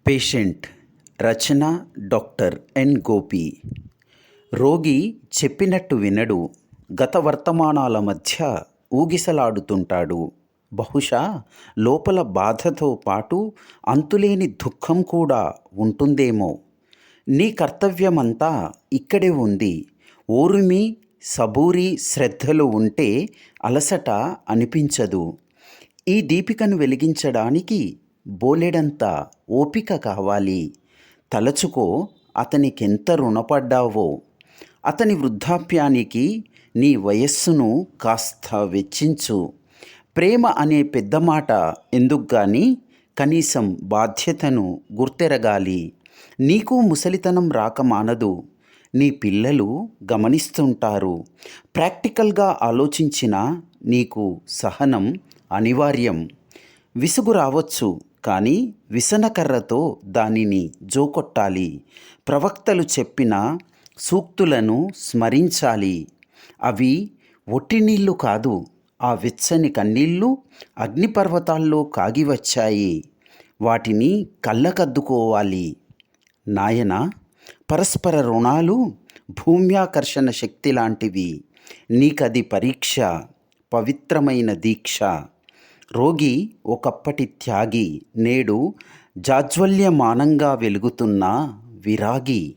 Patient రచన doctor N Gopi. రోగి చెప్పినట్టు వినడు. గత వర్తమానాల మధ్య ఊగిసలాడుతుంటాడు. బహుశా లోపల బాధతో పాటు అంతులేని దుఃఖం కూడా ఉంటుందేమో. నీ కర్తవ్యమంతా ఇక్కడే ఉంది. ఓర్మి, సబూరి, శ్రద్ధలు ఉంటే అలసట అనిపించదు. ఈ దీపికను వెలిగించడానికి బోలెడంత ఓపిక కావాలి. తలచుకో, అతనికెంత రుణపడ్డావో. అతని వృద్ధాప్యానికి నీ వయస్సును కాస్త వెచ్చించు. ప్రేమ అనే పెద్ద మాట ఎందుకు గాని, కనీసం బాధ్యతను గుర్తెరగాలి. నీకు ముసలితనం రాక మానదు. నీ పిల్లలు గమనిస్తుంటారు. ప్రాక్టికల్గా ఆలోచించినా నీకు సహనం అనివార్యం. విసుగు రావచ్చు, కానీ విసనకర్రతో దానిని జోకొట్టాలి. ప్రవక్తలు చెప్పిన సూక్తులను స్మరించాలి. అవి ఒట్టి నీళ్లు కాదు. ఆ వెచ్చని కన్నీళ్లు అగ్నిపర్వతాల్లో కాగివచ్చాయి. వాటిని కళ్ళకద్దుకోవాలి. నాయనా, పరస్పర రుణాలు భూమ్యాకర్షణ శక్తి లాంటివి. నీకది పరీక్ష, పవిత్రమైన దీక్ష. రోగి ఒకప్పటి త్యాగి, నేడు జాజ్వల్యమానంగా వెలుగుతున్న విరాగి.